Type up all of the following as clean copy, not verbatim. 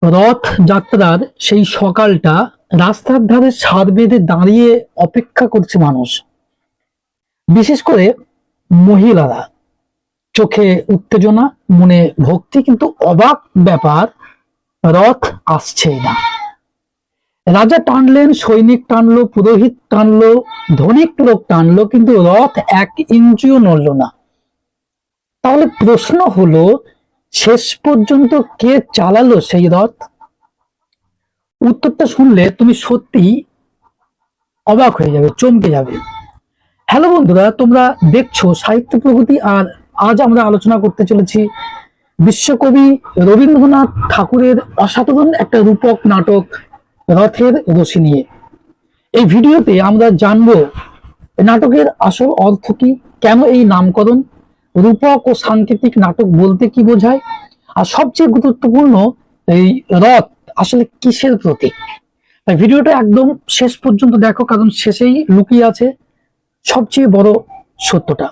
রথ যাত্রার সেই সকালটা রাস্তার ধারে সার বেঁধে দাঁড়িয়ে অপেক্ষা করছে মানুষ, বিশেষ করে মহিলারা। চোখে উত্তেজনা, মনে ভক্তি, কিন্তু অবাক ব্যাপার, রথ আসছেই না। রাজা টানলেন, সৈনিক টানলো, পুরোহিত টানলো, ধনিক লোক টানলো, কিন্তু রথ এক ইঞ্চিও নড়ল না। তাহলে প্রশ্ন হলো, শেষ পর্যন্ত কে চালালো সেই রথ? উত্তরটা শুনলে তুমি সত্যি অবাক হয়ে যাবে, চমকে যাবে। হ্যালো বন্ধুরা, তোমরা দেখছো সাহিত্য প্রগতি, আর আজ আমরা আলোচনা করতে চলেছি বিশ্বকবি রবীন্দ্রনাথ ঠাকুরের অসাধারণ একটা রূপক নাটক রথের রশি নিয়ে। এই ভিডিওতে আমরা জানবো নাটকের আসল অর্থ কি, কেন এই নামকরণ, রূপক ও সাংকেতিক নাটক বলতে কি বোঝায়, আর সবচেয়ে গুরুত্বপূর্ণ, এই রথ আসলে কিসের প্রতীক। তাই ভিডিওটা একদম শেষ পর্যন্ত দেখো, কারণ শেষেই লুকিয়ে আছে সবচেয়ে বড় সত্যটা।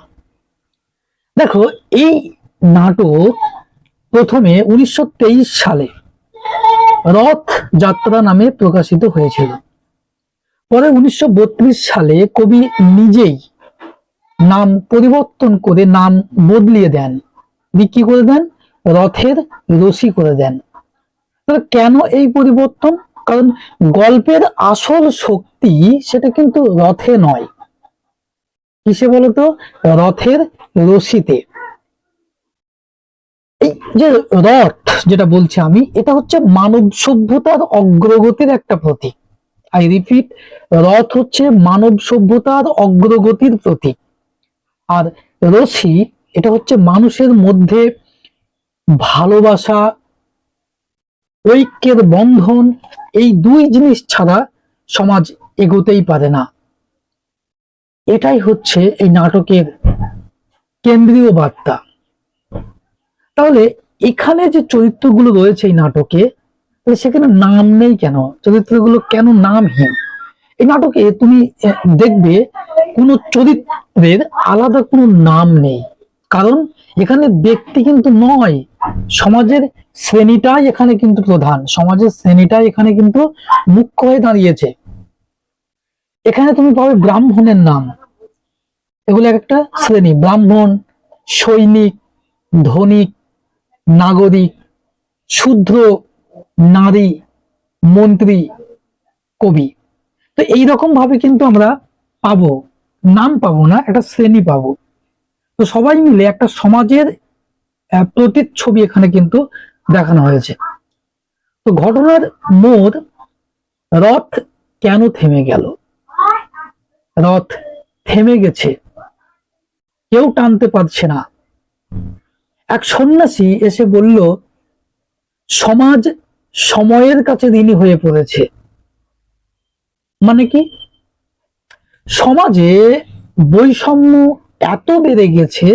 দেখো, এই নাটক প্রথমে 1923 সালে রথ যাত্রা নামে প্রকাশিত হয়েছিল। পরে 1932 সালে কবি নিজেই নাম পরিবর্তন করে নাম বদলিয়ে দেন, বিক্রি করে দেন, রথের রশি করে দেন। তাহলে কেন এই পরিবর্তন? কারণ গল্পের আসল শক্তি সেটা কিন্তু রথে নয়, কিসে বলতো? রথের রশিতে। এই যে রথ যেটা বলছি আমি, এটা হচ্ছে মানব সভ্যতার অগ্রগতির একটা প্রতীক। আই রিপিট, রথ হচ্ছে মানব সভ্যতার অগ্রগতির প্রতীক। আর রশি, এটা হচ্ছে মানুষের মধ্যে ভালোবাসা, ঐক্যের বন্ধন। এই দুই জিনিস ছাড়া সমাজ এগোতেই পারে না। এটাই হচ্ছে এই নাটকের কেন্দ্রীয় বার্তা। তাহলে এখানে যে চরিত্রগুলো রয়েছে এই নাটকে, সেখানে নাম নেই কেন? চরিত্রগুলো কেন নামহীন? এই নাটকে তুমি দেখবে কোনো চরিত্রের আলাদা কোনো নাম নেই, কারণ এখানে ব্যক্তি কিন্তু নয়, সমাজের শ্রেণীটাই এখানে কিন্তু প্রধান, সমাজের শ্রেণীটাই এখানে কিন্তু মুখ্য হয়ে দাঁড়িয়েছে। এখানে তুমি পাবে ব্রাহ্মণের নাম, এগুলো একটা শ্রেণী: ব্রাহ্মণ, সৈনিক, ধনিক, নাগরিক, শূদ্র, নারী, মন্ত্রী, কবি। তো এইরকম ভাবে কিন্তু আমরা পাবো, নাম পাবো না, একটা শ্রেণী পাবো। তো সবাই মিলে একটা সমাজের প্রতিচ্ছবি এখানে কিন্তু দেখানো হয়েছে। তো ঘটনার মোড়, রথ কেন থেমে গেল? রথ থেমে গেছে, কেউ টানতে পারছে না। এক সন্ন্যাসী এসে বলল, সমাজ সময়ের কাছে ঋণী হয়ে পড়েছে। মানে কি? সমাজে বৈষম্য এত বেড়ে গেছে,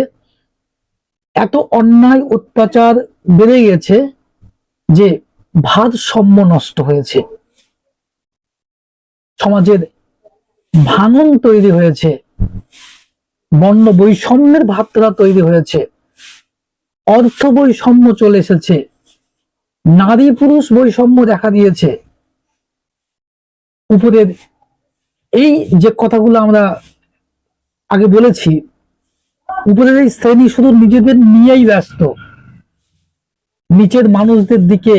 এত অন্যায় অত্যাচার বেড়ে গেছে যে ভারসাম্য নষ্ট হয়েছে, সমাজের ভাঙন তৈরি হয়েছে, বর্ণ বৈষম্যের ভাবনা তৈরি হয়েছে, অর্থ বৈষম্য চলে এসেছে, নারী পুরুষ বৈষম্য দেখা দিয়েছে। উপরের এই যে কথাগুলো আমরা আগে বলেছি, উপরের এই শ্রেণী শুধু নিজেদের নিয়েই ব্যস্ত, নিচের মানুষদের দিকে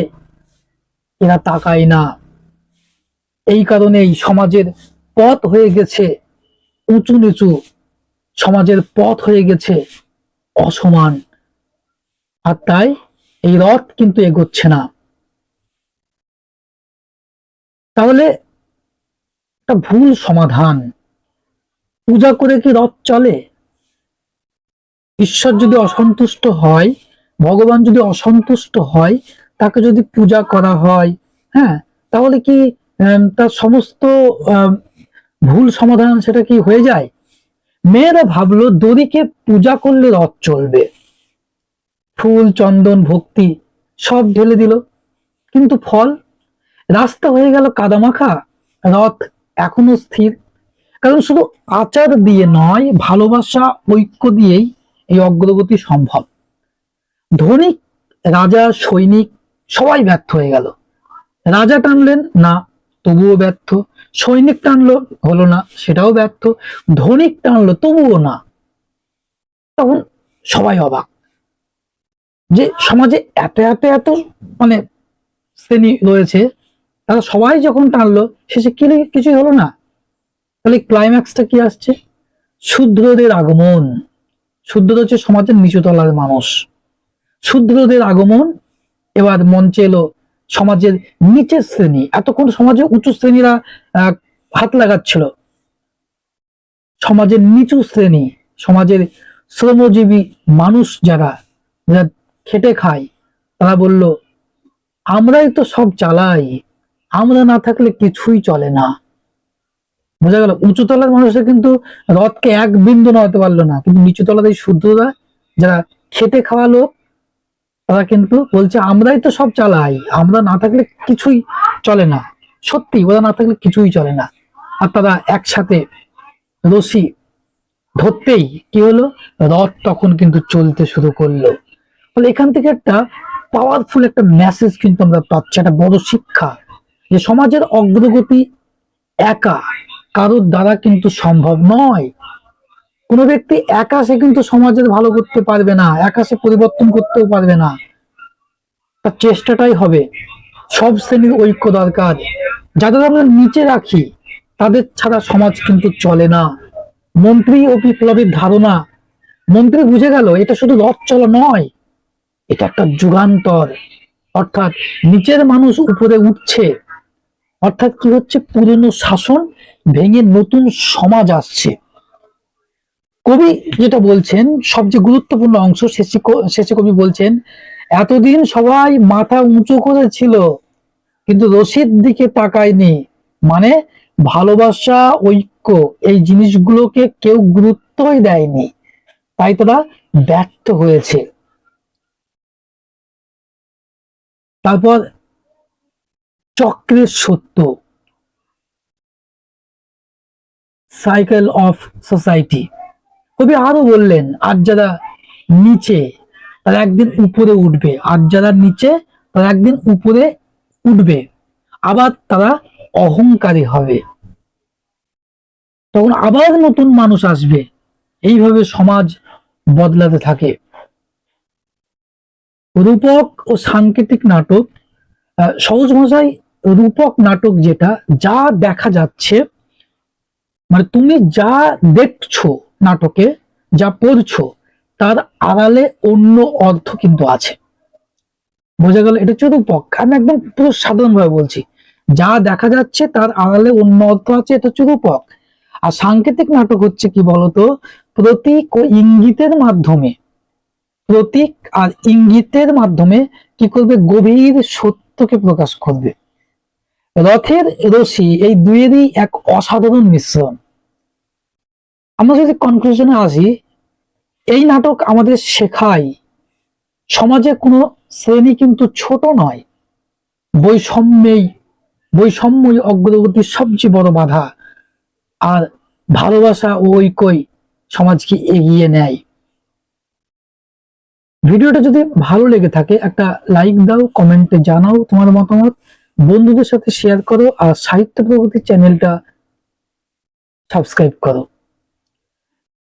এরা তাকায় না। এই কারণেই সমাজের পথ হয়ে গেছে উঁচু নিচু, সমাজের পথ হয়ে গেছে অসমান। আর তাই এই রথ কিন্তু এগোচ্ছে না। তাহলে একটা ভুল সমাধান, পূজা করে কি রথ চলে? ঈশ্বর যদি অসন্তুষ্ট হয়, ভগবান যদি অসন্তুষ্ট হয়, তাকে যদি পূজা করা হয়, হ্যাঁ, তাহলে কি তার সমস্ত ভুল সমাধান সেটা কি হয়ে যায়? মেয়েরা ভাবলো দড়িকে পূজা করলে রথ চলবে, ফুল চন্দন ভক্তি সব ঢেলে দিল, কিন্তু ফল? রাস্তা হয়ে গেল কাদামাখা, রথ এখনো স্থির। কারণ শুধু আচার দিয়ে নয়, ভালোবাসা, ঐক্য দিয়েই এই অগ্রগতি সম্ভব। ধনিক, রাজা, সৈনিক সবাই ব্যর্থ হয়ে গেল, রাজা টানলেন না, তবুও ব্যর্থ। সৈনিক টানলো, হলো না, সেটাও ব্যর্থ। ধনিক টানলো, তবুও না। তখন সবাই অবাক যে সমাজে এত এত এত মানে শ্রেণী রয়েছে, তারা সবাই যখন টানলো শেষে কিছুই হলো না। তাহলে ক্লাইম্যাক্সটা কি আসছে? শূদ্রদের আগমন। শূদ্র হচ্ছে সমাজের নিচু তলার মানুষ। শূদ্রদের আগমন। এবার মঞ্চে এলো সমাজের নিচের শ্রেণী। এতক্ষণ সমাজের উঁচু শ্রেণীরা হাত লাগাচ্ছিল। সমাজের নিচু শ্রেণী, সমাজের শ্রমজীবী মানুষ যারা খেটে খায়, তারা বলল আমরাই তো সব চালাই, আমরা না থাকলে কিছুই চলে না। বোঝা গেল, উঁচু তলার মানুষরা কিন্তু রথকে এক বিন্দু নড়াতে পারলো না, কিন্তু নিচু তলার এই শূদ্ররা, যারা খেটে খাওয়া লোক, তারা কিন্তু বলছে আমরাই তো সব চালাই, আমরা না থাকলে কিছুই চলে না। সত্যি, ওরা না থাকলে কিছুই চলে না। আর তারা একসাথে রশি ধরতেই কি হলো, রথ তখন কিন্তু চলতে শুরু করলো। ফলে এখান থেকে একটা পাওয়ারফুল একটা মেসেজ কিন্তু আমরা পাচ্ছি, একটা বড় শিক্ষা, যে সমাজের অগ্রগতি একা কারোর দ্বারা কিন্তু সম্ভব নয়। কোনো ব্যক্তি একা সে কিন্তু সমাজের ভালো করতে পারবে না, একা সে পরিবর্তন করতেও পারবে না। তার চেষ্টাটাই হবে। সব শ্রেণীর ঐক্য দরকার। যাদের আমরা নিচে রাখি তাদের ছাড়া সমাজ কিন্তু চলে না। মন্ত্রী ও বিপ্লবীর ধারণা, মন্ত্রী বুঝে গেল এটা শুধু রথ চলা নয়, এটা একটা যুগান্তর। অর্থাৎ নিচের মানুষ উপরে উঠছে, অর্থাৎ কি হচ্ছে, পুরনো শাসন ভেঙে নতুন সমাজ আসছে। কবি যেটা বলছেন, সবচেয়ে গুরুত্বপূর্ণ অংশ, শেষে কবি বলছেন, এতদিন সবাই মাথা উঁচু করেছিল কিন্তু রশির দিকে তাকায়নি। মানে ভালোবাসা, ঐক্য, এই জিনিসগুলোকে কেউ গুরুত্বই দেয়নি, তাই তারা ব্যর্থ হয়েছে। তারপর চক্রের সত্য, সাইকেল অফ সোসাইটি। কবি আরো বললেন, আর যারা নিচে তারা একদিন উপরে উঠবে, আর যারা নিচে তারা একদিন উপরে উঠবে, আবার তারা অহংকারী হবে, তখন আবার নতুন মানুষ আসবে। এইভাবে সমাজ বদলাতে থাকে। রূপক ও সাংকেতিক নাটক, সহজ ভাষায় রূপক নাটক যেটা, যা দেখা যাচ্ছে, মানে তুমি যা দেখছো নাটকে, যা পড়ছো, তার আড়ালে অন্য অর্থ কিন্তু আছে। বোঝা গেল, এটা হচ্ছে রূপক। আমি একদম পুরো সাধারণ ভাবে বলছি, যা দেখা যাচ্ছে তার আড়ালে অন্য অর্থ আছে, এটা হচ্ছে রূপক। আর সাংকেতিক নাটক হচ্ছে কি বলতো, প্রতীক ও ইঙ্গিতের মাধ্যমে, প্রতীক আর ইঙ্গিতের মাধ্যমে কি করবে, গভীর সত্যকে প্রকাশ করবে। রথের রশি, এই দুইয়েরই এক অসাধারণ মিশ্রণ। আমরা যদি কনক্লুশনে আসি, এই নাটক আমাদের শেখায় সমাজে কোনো শ্রেণী কিন্তু ছোট নয়। বৈষম্যই অগ্রগতির সবচেয়ে বড় বাধা। আর ভালোবাসা ও ঐক্যই সমাজকে এগিয়ে নেয়। ভিডিওটা যদি ভালো লেগে থাকে একটা লাইক দাও, কমেন্টে জানাও তোমার মতামত, বন্ধুদের সাথে শেয়ার করো, আর সাহিত্য প্রগতি চ্যানেলটা সাবস্ক্রাইব করো।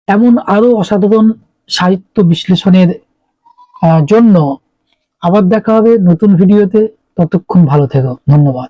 এমন আরো অসাধারণ সাহিত্য বিশ্লেষণের জন্য আবার দেখা হবে নতুন ভিডিওতে। ততক্ষণ ভালো থেকো, ধন্যবাদ।